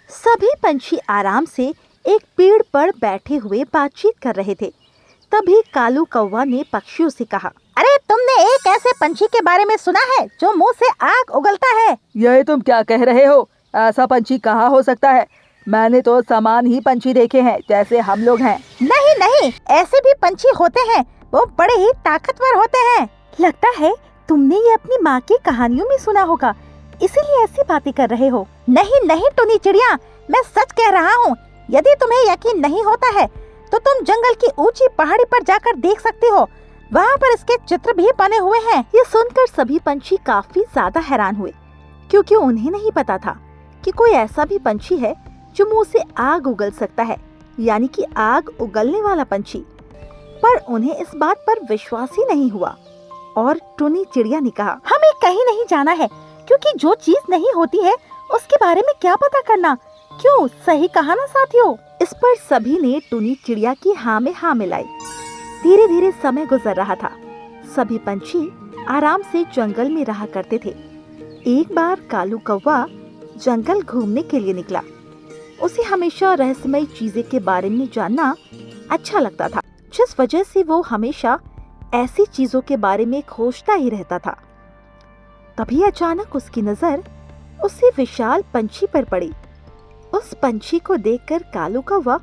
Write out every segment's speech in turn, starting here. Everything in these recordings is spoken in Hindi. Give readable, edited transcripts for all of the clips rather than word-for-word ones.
सभी पंछी आराम से एक पेड़ पर बैठे हुए बातचीत कर रहे थे। तभी कालू कौवा ने पक्षियों से कहा, अरे तुमने एक ऐसे पंछी के बारे में सुना है जो मुंह से आग उगलता है? ये तुम क्या कह रहे हो? ऐसा पंछी कहाँ हो सकता है? मैंने तो समान ही पंछी देखे हैं जैसे हम लोग हैं। नहीं नहीं, ऐसे भी पंछी होते हैं, वो बड़े ही ताकतवर होते हैं। लगता है तुमने ये अपनी माँ की कहानियों में सुना होगा, इसीलिए ऐसी बातें कर रहे हो। नहीं नहीं टुनी चिड़िया, मैं सच कह रहा हूँ। यदि तुम्हें यकीन नहीं होता है तो तुम जंगल की ऊंची पहाड़ी पर जाकर देख सकती हो, वहाँ पर इसके चित्र भी बने हुए हैं। ये सुनकर सभी पंछी काफी ज्यादा हैरान हुए, क्योंकि उन्हें नहीं पता था कि कोई ऐसा भी पंछी है जो मुंह से आग उगल सकता है, यानी कि आग उगलने वाला पंछी। पर उन्हें इस बात पर विश्वास ही नहीं हुआ और टुनी चिड़िया ने कहा, हमें कहीं नहीं जाना है, क्योंकि जो चीज नहीं होती है उसके बारे में क्या पता करना। क्यों, सही कहा ना साथियों? इस पर सभी ने टुनी चिड़िया की हाँ में हाँ मिलाई। धीरे धीरे समय गुजर रहा था। सभी पंछी आराम से जंगल में रहा करते थे। एक बार कालू कौवा जंगल घूमने के लिए निकला। उसे हमेशा रहस्यमय चीजें के बारे में जानना अच्छा लगता था, जिस वजह से वो हमेशा ऐसी चीजों के बारे में खोजता ही रहता था। तभी अचानक उसकी नजर उसी विशाल पंछी पर पड़ी। उस पंछी को देखकर कालू कौवा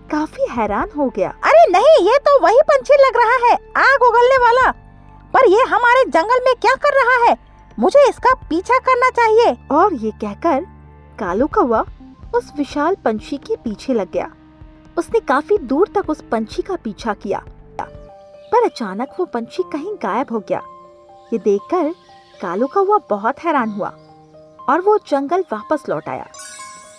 काफी हैरान हो गया। अरे नहीं, ये तो वही पंछी लग रहा है, आग उगलने वाला। पर ये हमारे जंगल में क्या कर रहा है? मुझे इसका पीछा करना चाहिए। और ये कहकर कालू कौवा उस विशाल पंछी के पीछे लग गया। उसने काफी दूर तक उस पंछी का पीछा किया, पर अचानक वो पंछी कहीं गायब हो गया। ये देखकर कालू कौवा बहुत हैरान हुआ और वो जंगल वापस लौट आया।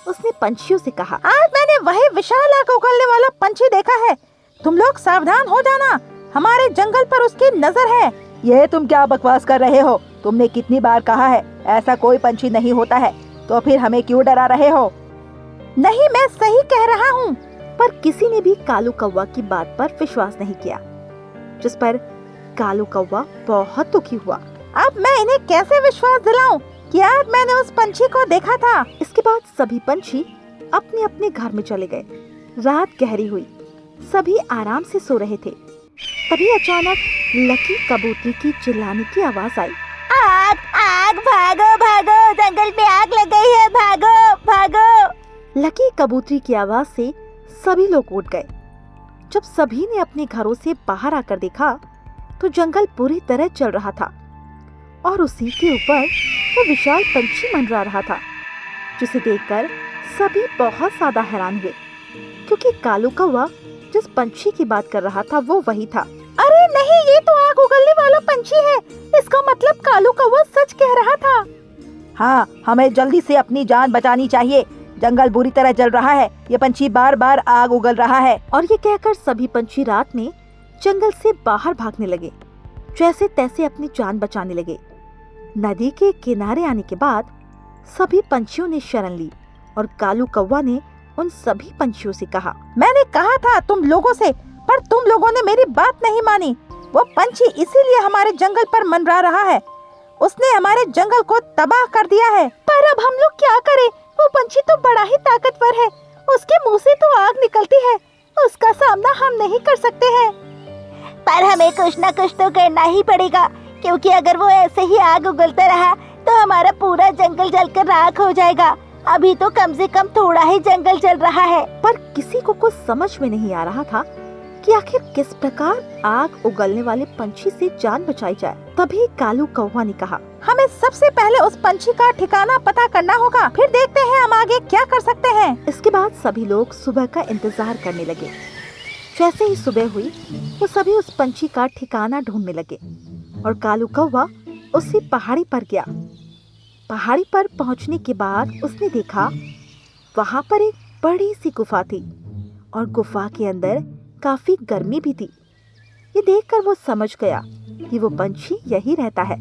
उसने पंछियों से कहा, आज मैंने वही विशाल आग उगलने वाला पंछी देखा है। तुम लोग सावधान हो जाना, हमारे जंगल पर उसकी नजर है। ये तुम क्या बकवास कर रहे हो? तुमने कितनी बार कहा है ऐसा कोई पंछी नहीं होता है, तो फिर हमें क्यों डरा रहे हो? नहीं, मैं सही कह रहा हूँ। पर किसी ने भी कालू कौवा की बात पर विश्वास नहीं किया, जिस पर कालू कौवा बहुत दुखी हुआ। अब मैं इन्हें कैसे विश्वास दिलाऊं कि आज मैंने उस पंछी को देखा था? इसके बाद सभी पंछी अपने अपने घर में चले गए। रात गहरी हुई, सभी आराम से सो रहे थे। तभी अचानक लकी कबूतरी की चिल्लाने की आवाज आई। आग आग, भागो भागो, जंगल में आग लग गई है, भागो भागो। लकी कबूतरी की आवाज से सभी लोग उठ गए। जब सभी ने अपने घरों से बाहर आकर देखा तो जंगल पूरी तरह जल रहा था और उसी के ऊपर वो विशाल पंछी मंडरा रहा था, जिसे देखकर सभी बहुत ज्यादा हैरान हुए, क्योंकि कालू कौवा जिस पंछी की बात कर रहा था वो वही था। अरे नहीं, ये तो आग उगलने वाला पंछी है। इसका मतलब कालू कौवा सच कह रहा था। हाँ, हमें जल्दी से अपनी जान बचानी चाहिए। जंगल बुरी तरह जल रहा है, ये पंछी बार बार आग उगल रहा है। और ये कहकर सभी पंछी रात में जंगल से बाहर भागने लगे, जैसे तैसे अपनी जान बचाने लगे। नदी के किनारे आने के बाद सभी पंछियों ने शरण ली और कालू कौवा ने उन सभी पंछियों से कहा, मैंने कहा था तुम लोगों से, पर तुम लोगों ने मेरी बात नहीं मानी। वो पंछी इसीलिए हमारे जंगल पर मंडरा रहा है। उसने हमारे जंगल को तबाह कर दिया है। पर अब हम लोग क्या करें? वो पंछी तो बड़ा ही ताकतवर है, उसके मुंह से तो आग निकलती है, उसका सामना हम नहीं कर सकते हैं। पर हमें कुछ न कुछ तो करना ही पड़ेगा, क्योंकि अगर वो ऐसे ही आग उगलता रहा तो हमारा पूरा जंगल जलकर राख हो जाएगा। अभी तो कम से कम थोड़ा ही जंगल जल रहा है। पर किसी को कुछ समझ में नहीं आ रहा था कि आखिर किस प्रकार आग उगलने वाले पंछी से जान बचाई जाए। तभी कालू कौवा ने कहा, हमें सबसे पहले उस पंछी का ठिकाना पता करना होगा, फिर देखते हैं हम आगे क्या कर सकते हैं। इसके बाद सभी लोग सुबह का इंतजार करने लगे। जैसे ही सुबह हुई वो सभी उस पंछी का ठिकाना ढूंढने लगे और कालू कौवा उसी पहाड़ी पर गया। पहाड़ी पर पहुंचने के बाद उसने देखा वहां पर एक बड़ी सी गुफा थी और गुफा के अंदर काफी गर्मी भी थी। ये देखकर वो समझ गया कि वो पंछी यही रहता है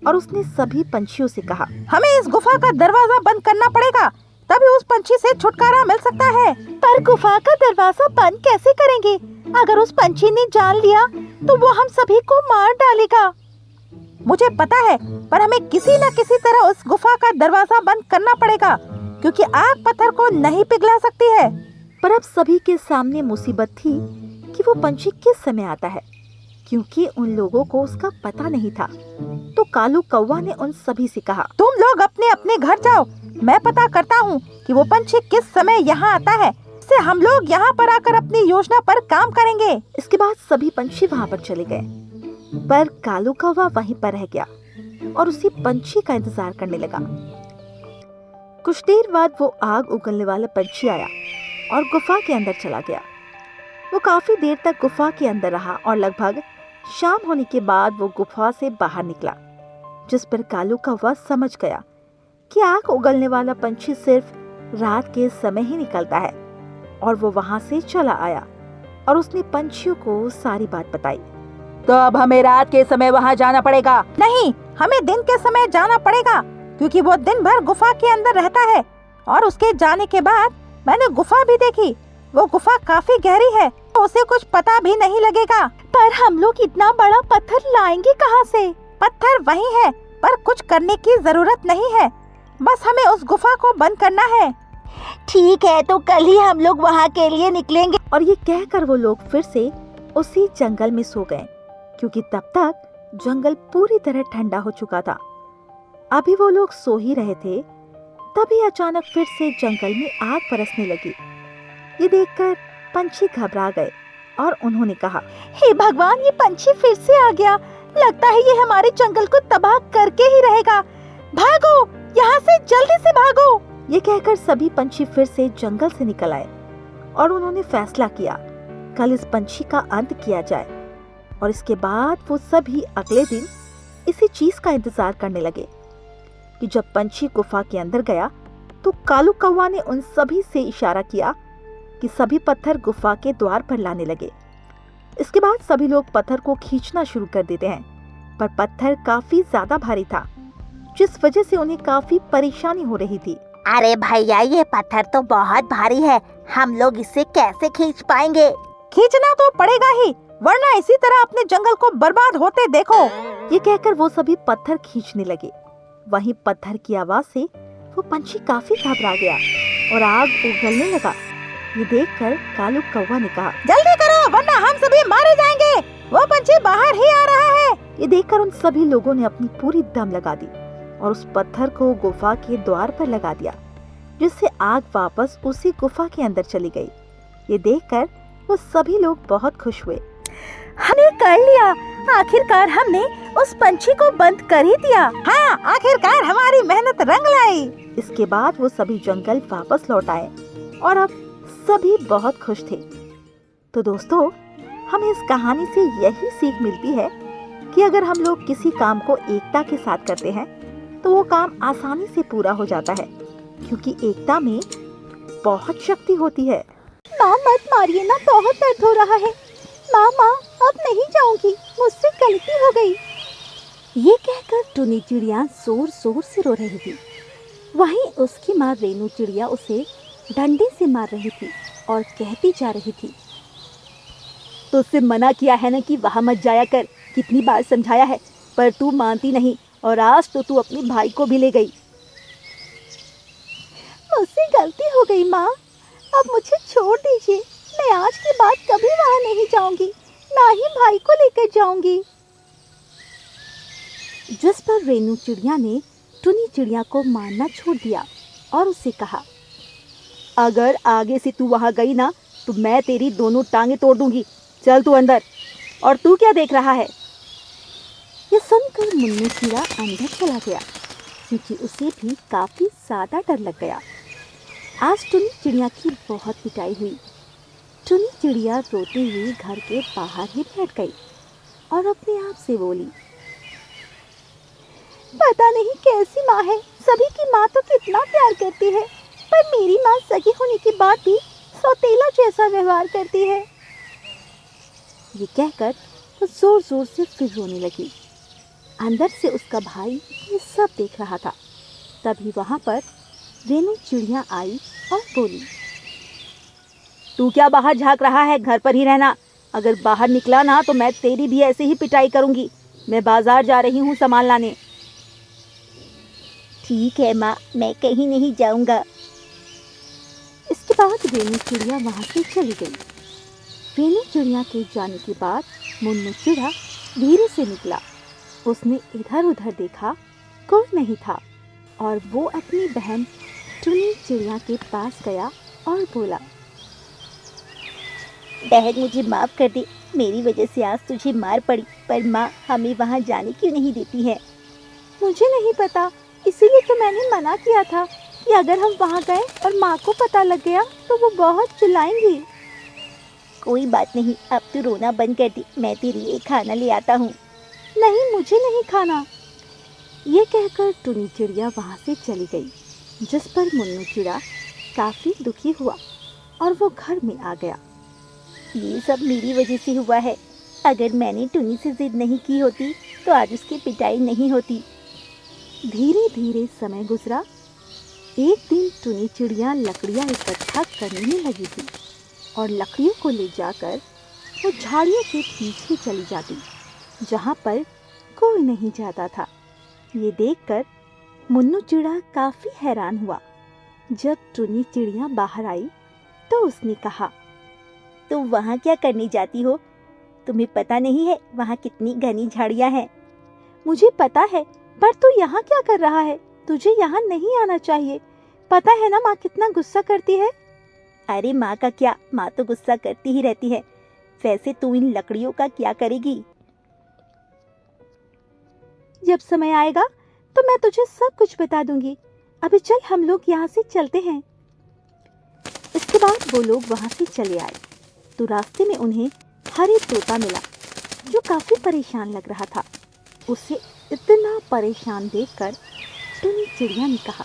और उसने सभी पंछियों से कहा, हमें इस गुफा का दरवाजा बंद करना पड़ेगा, तभी उस पंछी से छुटकारा मिल सकता है। पर गुफा का दरवाजा बंद कैसे करेंगे? अगर उस पंछी ने जान लिया तो वो हम सभी को मार डालेगा। मुझे पता है, पर हमें किसी न किसी तरह उस गुफा का दरवाजा बंद करना पड़ेगा। क्योंकि आग पत्थर को नहीं पिघला सकती है। पर अब सभी के सामने मुसीबत थी कि वो पंछी किस समय आता है, क्योंकि उन लोगों को उसका पता नहीं था। तो कालू कौवा ने उन सभी से कहा, तुम लोग अपने अपने घर जाओ, मैं पता करता हूँ कि वो पंछी किस समय यहाँ आता है, इससे हम लोग यहाँ पर आकर अपनी योजना पर काम करेंगे। इसके बाद सभी पंछी वहाँ पर चले गए, पर कालू कौवा वहीं पर रह गया और उसी पंछी का इंतजार करने लगा। कुछ देर बाद वो आग उगलने वाला पंछी आया और गुफा के अंदर चला गया। वो काफी देर तक गुफा के अंदर रहा और लगभग शाम होने के बाद वो गुफा से बाहर निकला, जिस पर कालू कौवा समझ गया कि आग उगलने वाला पंछी सिर्फ रात के समय ही निकलता है। और वो वहां से चला आया और उसने पंछियों को सारी बात बताई। तो अब हमें रात के समय वहाँ जाना पड़ेगा। नहीं, हमें दिन के समय जाना पड़ेगा, क्योंकि वो दिन भर गुफा के अंदर रहता है। और उसके जाने के बाद मैंने गुफा भी देखी, वो गुफा काफी गहरी है, तो उसे कुछ पता भी नहीं लगेगा। पर हम लोग इतना बड़ा पत्थर लाएंगे कहाँ से? पत्थर वही है, पर कुछ करने की जरूरत नहीं है, बस हमें उस गुफा को बंद करना है। ठीक है, तो कल ही हम लोग वहाँ के लिए निकलेंगे। और ये कहकर वो लोग फिर से उसी जंगल में सो गए, क्योंकि तब तक जंगल पूरी तरह ठंडा हो चुका था। अभी वो लोग सो ही रहे थे, तभी अचानक फिर से जंगल में आग बरसने लगी। ये देखकर पंछी घबरा गए और उन्होंने कहा, हे भगवान, ये पंछी फिर से आ गया। लगता है ये हमारे जंगल को तबाह करके ही रहेगा। भागो, यहाँ से जल्दी से भागो। ये कहकर सभी पंछी फिर से जंगल से निकल आए और उन्होंने फैसला किया कल इस पंछी का अंत किया जाए। और इसके बाद वो सभी अगले दिन इसी चीज का इंतजार करने लगे कि जब पंछी गुफा के अंदर गया तो कालू कौवा ने उन सभी से इशारा किया कि सभी पत्थर गुफा के द्वार पर लाने लगे। इसके बाद सभी लोग पत्थर को खींचना शुरू कर देते हैं, पर पत्थर काफी ज्यादा भारी था, जिस वजह से उन्हें काफी परेशानी हो रही थी। अरे भैया, ये पत्थर तो बहुत भारी है, हम लोग इसे कैसे खींच पाएंगे? खींचना तो पड़ेगा ही, वरना इसी तरह अपने जंगल को बर्बाद होते देखो। ये कहकर वो सभी पत्थर खींचने लगे। वहीं पत्थर की आवाज से वो पंछी काफी घबरा गया और आग उगलने लगा। ये देखकर कालू कौवा ने कहा, जल्दी करो, वरना हम सभी मारे जाएंगे, वो पंछी बाहर ही आ रहा है। ये देखकर उन सभी लोगों ने अपनी पूरी दम लगा दी और उस पत्थर को गुफा के द्वार पर लगा दिया, जिससे आग वापस उसी गुफा के अंदर चली गई। ये देखकर वो सभी लोग बहुत खुश हुए। हमने कर लिया, आखिरकार हमने उस पंछी को बंद कर ही दिया। हाँ, आखिरकार हमारी मेहनत रंग लाई। इसके बाद वो सभी जंगल वापस लौट आए और अब सभी बहुत खुश थे। तो दोस्तों, हमें इस कहानी से यही सीख मिलती है कि अगर हम लोग किसी काम को एकता के साथ करते हैं तो वो काम आसानी से पूरा हो जाता है, क्योंकि एकता में बहुत शक्ति होती है। माँ मत मारिए ना, बहुत दर्द हो रहा है। माँ, अब नहीं जाऊंगी, मुझसे गलती हो गई। ये कहकर टुनी चिड़िया जोर जोर से रो रही थी। वहीं उसकी माँ रेनू चिड़िया उसे डंडे से मार रही थी और कहती जा रही थी, तुझसे मना किया है ना कि वहाँ मत जाया कर, कितनी बार समझाया है, पर तू मानती नहीं और आज तो तू अपने भाई को भी ले गई। मुझसे गलती हो गई माँ, अब मुझे छोड़ दीजिए। मैं आज के बाद कभी वहाँ नहीं जाऊंगी, ना ही भाई को लेकर जाऊंगी। जिस पर रेनू चिड़िया ने टुनी चिड़िया को मारना छोड़ दिया और उससे कहा, अगर आगे से तू वहाँ गई ना तो मैं तेरी दोनों टांगे तोड़ दूंगी। चल तू अंदर। और तू क्या देख रहा है? ये सुनकर मुन्नू चिड़िया अंदर चला गया, क्योंकि उसे भी काफी ज्यादा डर लग गया। आज टुनी चिड़िया की बहुत पिटाई हुई। टुनी चिड़िया रोते हुए घर के बाहर ही बैठ गई और अपने आप से बोली, पता नहीं कैसी माँ है, सभी की माँ तो कितना प्यार करती है, पर मेरी माँ सगी होने के बाद भी सौतेला जैसा व्यवहार करती है। ये कहकर वो जोर जोर से फिर रोने लगी। अंदर से उसका भाई ये सब देख रहा था। तभी वहाँ पर रेनू चिड़िया आई और बोली, तू क्या बाहर झांक रहा है? घर पर ही रहना। अगर बाहर निकला ना तो मैं तेरी भी ऐसे ही पिटाई करूंगी। मैं बाजार जा रही हूँ सामान लाने। ठीक है माँ, मैं कहीं नहीं जाऊंगा। इसके बाद रेनू चिड़िया वहाँ से चली गई। रेनू चिड़िया के जाने के बाद मुन्नू चिड़ा धीरे से निकला। उसने इधर उधर देखा, कोई नहीं था और वो अपनी बहन टुनी चिड़िया के पास गया और बोला, बहन मुझे माफ कर दे, मेरी वजह से आज तुझे मार पड़ी, पर माँ हमें वहाँ जाने क्यों नहीं देती है? मुझे नहीं पता, इसीलिए तो मैंने मना किया था कि अगर हम वहाँ गए और माँ को पता लग गया तो वो बहुत चिल्लाएंगी। कोई बात नहीं, अब तू रोना बंद कर दे, मैं तेरे लिए खाना ले आता हूँ। नहीं, मुझे नहीं खाना। ये कहकर टुनी चिड़िया वहाँ से चली गई, जिस पर मुन्नू चिड़ा काफ़ी दुखी हुआ और वो घर में आ गया। ये सब मेरी वजह से हुआ है। अगर मैंने टुनी से जिद नहीं की होती तो आज उसकी पिटाई नहीं होती। धीरे धीरे समय गुजरा। एक दिन टुनी चिड़िया लकड़ियाँ इकट्ठा करने में लगी थी और लकड़ियों को ले जाकर वो झाड़ियों के पीछे चली जाती, जहाँ पर कोई नहीं जाता था। ये देखकर मुन्नू चिड़ा काफ़ी हैरान हुआ। जब टुनी चिड़िया बाहर आई तो उसने कहा, तुम वहाँ क्या करने जाती हो? तुम्हें पता नहीं है वहाँ कितनी घनी झाड़ियाँ हैं? मुझे पता है, पर तू यहाँ क्या कर रहा है? तुझे यहाँ नहीं आना चाहिए। पता है ना माँ कितना गुस्सा करती है। अरे माँ का क्या, माँ तो गुस्सा करती ही रहती है। वैसे तू इन लकड़ियों का क्या करेगी? जब समय आएगा तो मैं तुझे सब कुछ बता दूंगी। अभी चल हम लोग यहाँ से चलते हैं। इसके बाद वो लोग वहाँ से चले आए तो रास्ते में उन्हें हरे तोता मिला, जो काफी परेशान लग रहा था। उसे इतना परेशान देखकर टुनी चिड़िया ने कहा,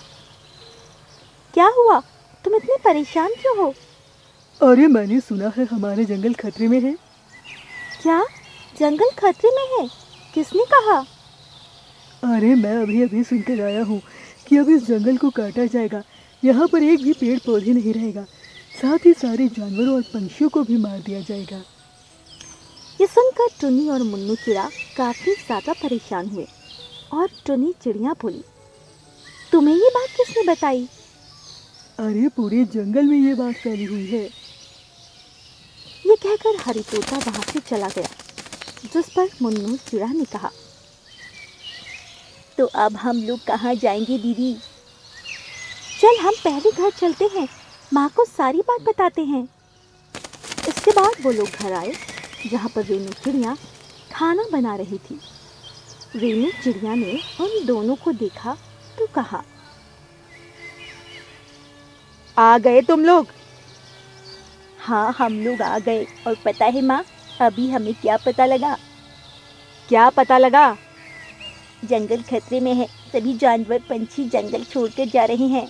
क्या हुआ, तुम इतने परेशान क्यों हो? अरे मैंने सुना है हमारे जंगल खतरे में है। क्या जंगल खतरे में है? किसने कहा? अरे मैं अभी अभी सुनकर आया हूँ कि अब इस जंगल को काटा जाएगा। यहाँ पर एक भी पेड़ पौधे नहीं रहेगा, साथ ही सारे जानवरों और पंछियों को भी मार दिया जाएगा। ये सुनकर टुनी और मुन्नू चिड़ा काफी ज्यादा परेशान हुए और टुनी चिड़िया बोली, तुम्हें ये बात किसने बताई? अरे पूरे जंगल में ये बात फैली हुई है। ये कहकर हरी तोता वहां से चला गया, जिस पर मुन्नू चिड़ा ने कहा, तो अब हम लोग कहाँ जाएंगे दीदी? चल हम पहले घर चलते हैं, माँ को सारी बात बताते हैं। इसके बाद वो लोग घर आए, जहाँ पर रेनू चिड़िया खाना बना रही थी। रेनू चिड़िया ने उन दोनों को देखा तो कहा, आ गए तुम लोग? हाँ हम लोग आ गए। और पता है माँ, अभी हमें क्या पता लगा? क्या पता लगा? जंगल खतरे में है, सभी जानवर पंछी जंगल छोड़कर जा रहे हैं।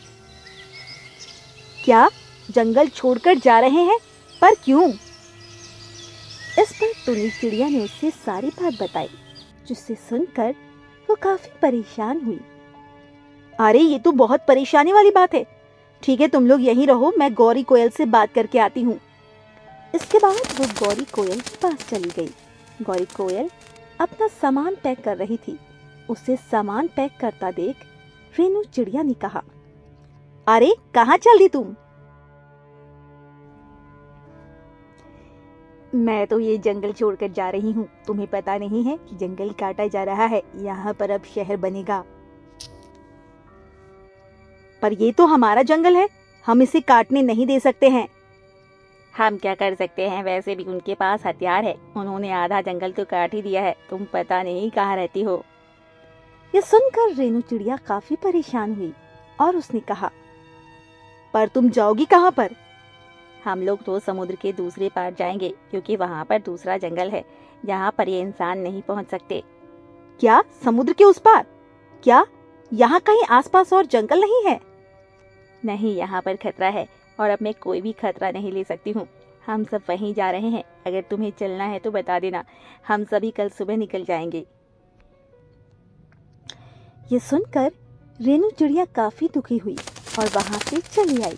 क्या जंगल छोड़कर जा रहे हैं? पर क्यों? इस पर टुनी चिड़िया ने उससे सारी बात बताई, जिससे सुनकर वो काफी परेशान हुई। अरे ये तो बहुत परेशानी वाली बात है। ठीक है तुम लोग यहीं रहो, मैं गौरी कोयल से बात करके आती हूँ। इसके बाद वो गौरी कोयल के पास चली गई। गौरी कोयल अपना सामान पैक कर रही थी। उसे सामान पैक करता देख रेनू चिड़िया ने कहा, अरे कहाँ चल रही तुम? मैं तो ये जंगल छोड़कर जा रही हूँ। तुम्हें पता नहीं है कि जंगल काटा जा रहा है, यहाँ पर अब शहर बनेगा। पर ये तो हमारा जंगल है, हम इसे काटने नहीं दे सकते हैं। हम क्या कर सकते हैं? वैसे भी उनके पास हथियार है, उन्होंने आधा जंगल तो काट ही दिया है। तुम पता नहीं कहाँ रहती हो। ये सुनकर रेनू चिड़िया काफी परेशान हुई और उसने कहा, पर तुम जाओगी कहाँ पर? हम लोग तो समुद्र के दूसरे पार जाएंगे, क्योंकि वहाँ पर दूसरा जंगल है जहाँ पर ये इंसान नहीं पहुँच सकते। क्या समुद्र के उस पार? क्या यहाँ कहीं आसपास और जंगल नहीं है? नहीं, यहाँ पर खतरा है और अब मैं कोई भी खतरा नहीं ले सकती हूँ। हम सब वहीं जा रहे हैं। अगर तुम्हें चलना है तो बता देना, हम सभी कल सुबह निकल जाएंगे। ये सुनकर रेनू चिड़िया काफी दुखी हुई और वहां से चली आई।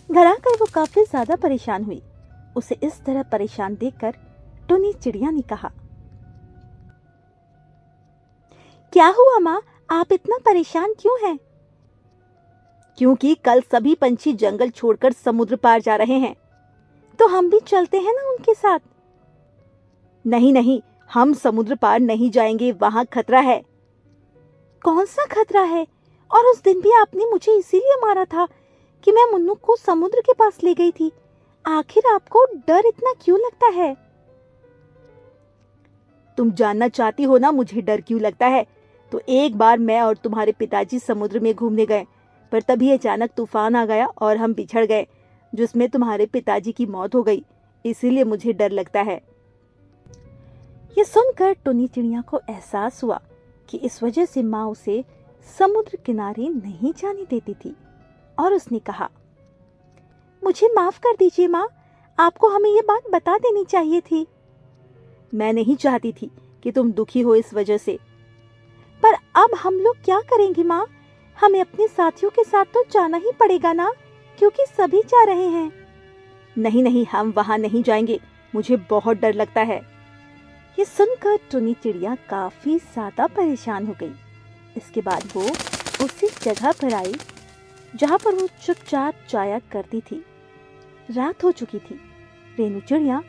घर आकर वो काफी ज्यादा परेशान हुई। उसे इस तरह परेशान देखकर टुनी चिड़िया ने कहा, क्या हुआ माँ, आप इतना परेशान क्यों हैं? क्योंकि कल सभी पंछी जंगल छोड़कर समुद्र पार जा रहे हैं। तो हम भी चलते हैं ना उनके साथ। नहीं नहीं, हम समुद्र पार नहीं जाएंगे, वहां खतरा है। कौन सा खतरा है? और उस दिन भी आपने मुझे इसीलिए मारा था कि मैं मुन्नू को समुद्र के पास ले गई थी। आखिर आपको डर इतना क्यों लगता है? तुम जानना चाहती हो ना मुझे डर क्यों लगता है? तो एक बार मैं और तुम्हारे पिताजी समुद्र में घूमने गए, पर तभी अचानक तूफान आ गया और हम बिछड़ गए, जिसमें तुम्हारे पिताजी की मौत हो गई। इसीलिए मुझे डर लगता है। ये सुनकर टुनी चिड़िया को एहसास हुआ कि इस वजह से माँ उसे समुद्र किनारे नहीं जाने देती थी, और उसने कहा, मुझे माफ कर दीजिए माँ, आपको हमें ये बात बता देनी चाहिए थी। मैं नहीं चाहती थी कि तुम दुखी हो इस वजह से। पर अब हम लोग क्या करेंगे माँ? हमें अपने साथियों के साथ तो जाना ही पड़ेगा ना, क्योंकि सभी जा रहे हैं। नहीं नहीं, हम वहां नहीं जाएंगे, मुझे बहुत डर लगता है। ये सुनकर टुनी चिड़िया काफी ज्यादा परेशान हो गई। इसके बाद वो उसी जगह पर आई जहाँ पर वो चुपचाप जाया करती थी। रात हो चुकी थी। रेनू चिड़िया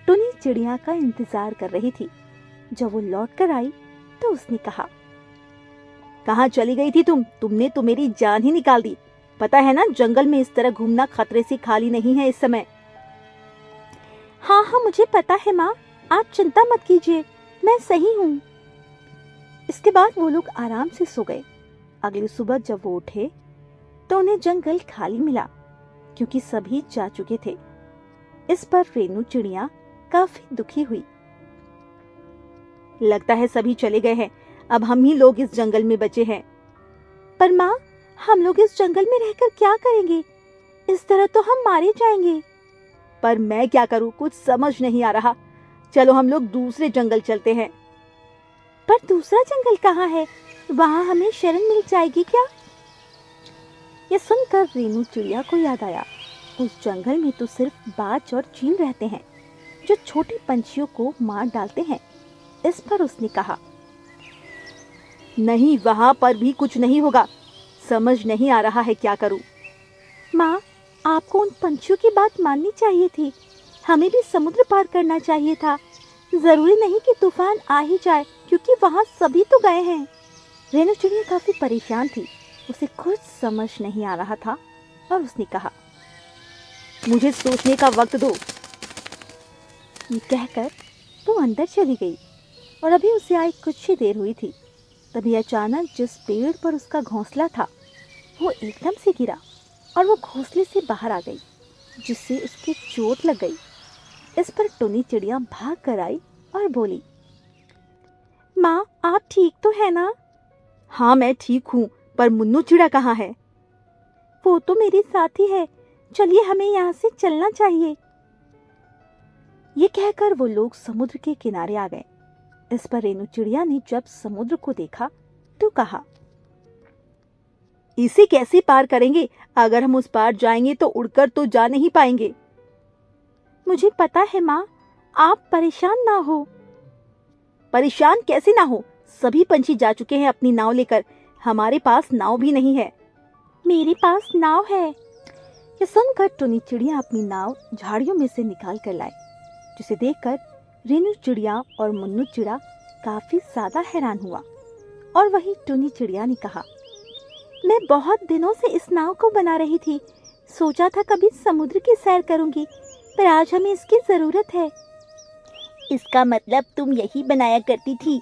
टुनी चिड़िया का इंतजार कर रही थी। जब वो लौट कर आई तो उसने कहा, कहाँ चली गई थी तुम? तुमने तो मेरी जान ही निकाल दी। पता है ना, जंगल में इस तरह घूमना खतरे से खाली नहीं है इस समय। हाँ हाँ, मुझे पता है माँ, आप चिंता मत कीजिए, मैं सही हूँ। इसके बाद वो लोग आराम से सो गए। अगली सुबह जब वो उठे तो उन्हें जंगल खाली मिला, क्योंकि सभी जा चुके थे। इस पर रेनू चिड़िया काफी दुखी हुई। लगता है सभी चले गए हैं, अब हम ही लोग इस जंगल में बचे हैं। पर माँ, हम लोग इस जंगल में रहकर क्या करेंगे? इस तरह तो हम मारे जाएंगे। पर मैं क्या करूँ, कुछ समझ नहीं आ रहा। चलो हम लोग दूसरे जंगल चलते हैं। पर दूसरा जंगल कहाँ है? वहाँ हमें शरण मिल जाएगी क्या? ये सुनकर रेनू चिड़िया को याद आया, उस जंगल में तो सिर्फ बाज और चील रहते हैं, जो छोटे पंछियों को मार डालते हैं। इस पर उसने कहा, नहीं, वहां पर भी कुछ नहीं होगा। समझ नहीं आ रहा है क्या करूं। माँ, आपको उन पंछियों की बात माननी चाहिए थी। हमें भी समुद्र पार करना चाहिए था। जरूरी नहीं कि तूफान आ ही जाए, क्योंकि वहाँ सभी तो गए हैं। रेनू चिड़िया काफी परेशान थी। उसे कुछ समझ नहीं आ रहा था और उसने कहा, मुझे सोचने का वक्त दो। ये कहकर वो अंदर चली गई और अभी उसे आई कुछ ही देर हुई थी। तभी अचानक जिस पेड़ पर उसका घोंसला था वो एकदम से गिरा और वो घोंसले से बाहर आ गई, जिससे उसकी चोट लग गई। इस पर टुनी चिड़िया भाग कर आई और बोली, माँ, आप ठीक तो है ना? हाँ, मैं ठीक हूँ, पर मुन्नू चिड़ा कहाँ है? वो तो मेरे साथ ही है। चलिए, हमें यहाँ से चलना चाहिए। ये कहकर वो लोग समुद्र के किनारे आ गए। इस पर रेनू चिड़िया ने जब समुद्र को देखा तो कहा, इसे कैसे पार करेंगे? अगर हम उस पार जाएंगे तो उड़कर तो जा नहीं पाएंगे। मुझे पता है माँ, आप परेशान ना हो। परेशान कैसे ना हो? सभी पंछी जा चुके हैं अपनी नाव लेकर। हमारे पास नाव भी नहीं है। मेरे पास नाव है। ये सुनकर टुनी चिड़िया अपनी नाव झाड़ियों में से निकाल कर लाए, जिसे देखकर रेनू चिड़िया और मुन्नू चिड़ा काफी ज्यादा हैरान हुआ। और वही टुनी चिड़िया ने कहा, मैं बहुत दिनों से इस नाव को बना रही थी। सोचा था कभी समुद्र की सैर करूंगी, पर आज हमें इसकी जरूरत है। इसका मतलब तुम यही बनाया करती थी?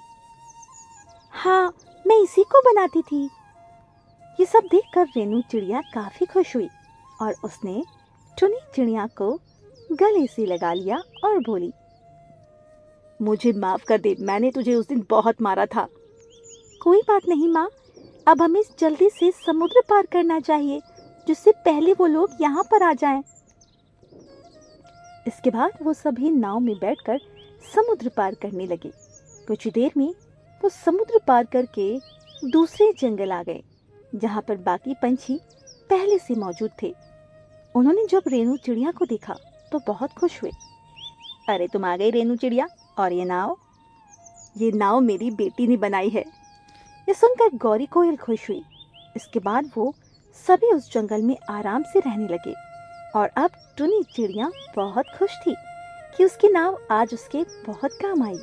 हाँ, मैं इसी को बनाती थी। ये सब देखकर रेनू चिड़िया काफी खुश हुई और उसने टुनी चिड़िया को गले से लगा लिया और बोली, मुझे माफ कर दे, मैंने तुझे उस दिन बहुत मारा था। कोई बात नहीं माँ, अब हमें जल्दी से समुद्र पार करना चाहिए, जिससे पहले वो लोग यहाँ पर आ जाएं। इसके बाद वो सभी नाव में बैठकर समुद्र पार करने लगे। कुछ देर में वो समुद्र पार करके दूसरे जंगल आ गए, जहाँ पर बाकी पंछी पहले से मौजूद थे। उन्होंने जब रेनू चिड़िया को देखा तो बहुत खुश हुए। अरे तुम आ गई रेनू चिड़िया, और ये नाव मेरी बेटी ने बनाई है। ये सुनकर गौरी कोयल खुश हुई। इसके बाद वो सभी उस जंगल में आराम से रहने लगे और अब टुनी चिड़िया बहुत खुश थी कि उसकी नाव आज उसके बहुत काम आई।